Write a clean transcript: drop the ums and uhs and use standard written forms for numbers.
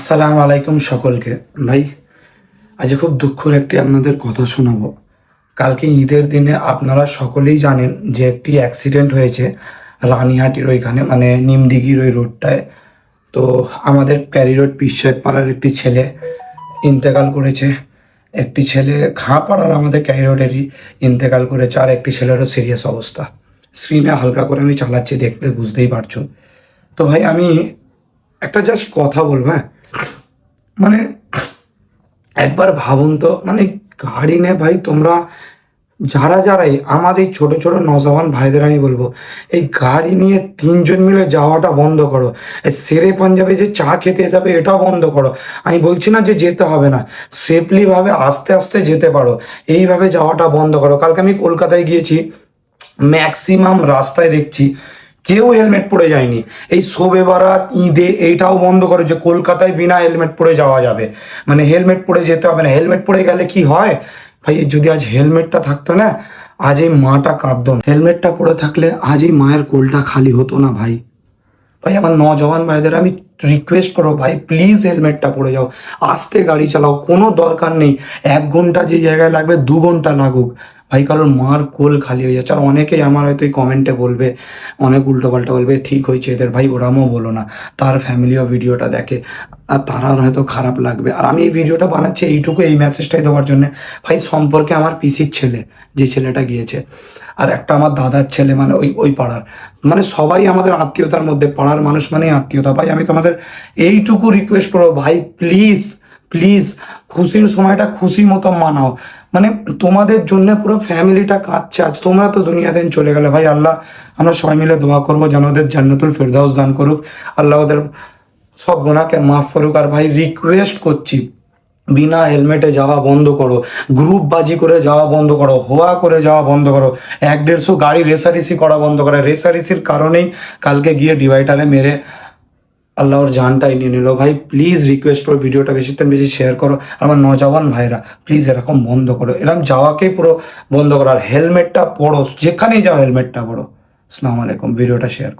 আসসালামু আলাইকুম সকলকে। ভাই, আজ খুব দুঃখের একটি আপনাদের কথা শোনাবো। কালকে ঈদের দিনে আপনারা সকলেই জানেন যে একটি অ্যাক্সিডেন্ট হয়েছে রানীহাটির ওইখানে, মানে নিমদিঘির ওই রোডটায়। তো আমাদের প্যারি রোড পিসের পাড়ার একটি ছেলে ইন্তেকাল করেছে। একটি ছেলে খাঁ পাড়ার আমাদের ক্যারি রোডেরই ইন্তেকাল করেছে, আর একটি ছেলেরও সিরিয়াস অবস্থা। স্ক্রিনে হালকা করে আমি চালাচ্ছি, দেখতে বুঝতেই পারছো। তো ভাই, আমি একটা জাস্ট কথা বলবো, হ্যাঁ। মানে একবার ভাবুন তো, মানে গাড়ি নে ভাই, তোমরা যারাই আমাদের ছোট ছোট নজওয়ান ভাইদের আমি বলবো, এই গাড়ি নিয়ে তিনজন মিলে যাওয়াটা বন্ধ করো। এই শেরে পাঞ্জাবে যে চা খেতে যেতে হবে এটাও বন্ধ করো। আমি বলছি না যে যেতে হবে না, সেফলি ভাবে আস্তে আস্তে যেতে পারো, এইভাবে যাওয়াটা বন্ধ করো। কালকে আমি কলকাতায় গিয়েছি, ম্যাক্সিমাম রাস্তায় দেখছি কেউ হেলমেট পরে যায়নি। এই শোবে বারাত ঈদে এইটাও বন্ধ করে যে কলকাতায় বিনা হেলমেট পরে যাওয়া যাবে, মানে হেলমেট পরে যেতে হবে না। হেলমেট পরে গেলে কি হয় ভাই, যদি আজ হেলমেটটা থাকতো না, আজ এই মাটা কাঁদতো না। হেলমেটটা পরে থাকলে আজ এই মায়ের কোলটা খালি হতো না। ভাই ভাই, আমার নজওয়ান ভাইদের আমি রিকোয়েস্ট করো, ভাই প্লিজ হেলমেটটা পরে যাও, আস্তে গাড়ি চালাও। কোনো দরকার নেই 1 ঘন্টা যে জায়গায় লাগবে 2 ঘন্টা লাগুক ভাই, কারণ মার কোল খালি হয়ে যাচ্ছে। আর অনেকেই আমার হয়তো এই কমেন্টে বলবে, অনেক উল্টোপাল্টা বলবে, ঠিক হয়েছে এদের। ভাই ওরামও বলো না, তার ফ্যামিলিও ভিডিওটা দেখে, আর তারাও হয়তো খারাপ লাগবে। আর আমি এই ভিডিওটা বানাচ্ছি এইটুকু, এই মেসেজটাই দেওয়ার জন্য। ভাই সম্পর্কে আমার পিসির ছেলে, যে ছেলেটা গিয়েছে, আর একটা আমার দাদার ছেলে, মানে ওই ওই পাড়ার, মানে সবাই আমাদের আত্মীয়তার মধ্যে, পাড়ার মানুষ মানেই আত্মীয়তা। ভাই আমি তোমাদের এইটুকু রিকোয়েস্ট করবো, ভাই প্লিজ প্লিজ খুশির সময়টা খুশি মতো মানাও। মানে তোমাদের জন্য পুরো ফ্যামিলিটা কাঁদছে আজ, তোমরা তো দুনিয়া দিন চলে গেলে। ভাই আল্লাহ, আমরা সবাই মিলে দোয়া করবো যেন ওদের জান্নাতুল ফেরদাউস দান করুক, আল্লাহ ওদের সব গুনাহকে মাফ করুক। আর ভাই রিকোয়েস্ট করছি, বিনা হেলমেটে যাওয়া বন্ধ করো, গ্রুপ বাজি করে যাওয়া বন্ধ করো, হোয়া করে যাওয়া বন্ধ করো, 1-150 গাড়ি রেসারেসি করা বন্ধ করো। রেসারেসির কারণেই কালকে গিয়ে ডিভাইডারে মেরে আল্লাহ ওর জানটাই নিয়ে নিল। ভাই প্লিজ রিকোয়েস্ট করো, ভিডিওটা বেশিতে বেশি শেয়ার করো। আর আমার নজওয়ান ভাইরা প্লিজ এরকম বন্ধ করো, এরকম যাওয়াকেই পুরো বন্ধ করো। আর হেলমেটটা পরো, যেখানেই যাও হেলমেটটা পরো। আসসালামু আলাইকুম, ভিডিওটা শেয়ার করো।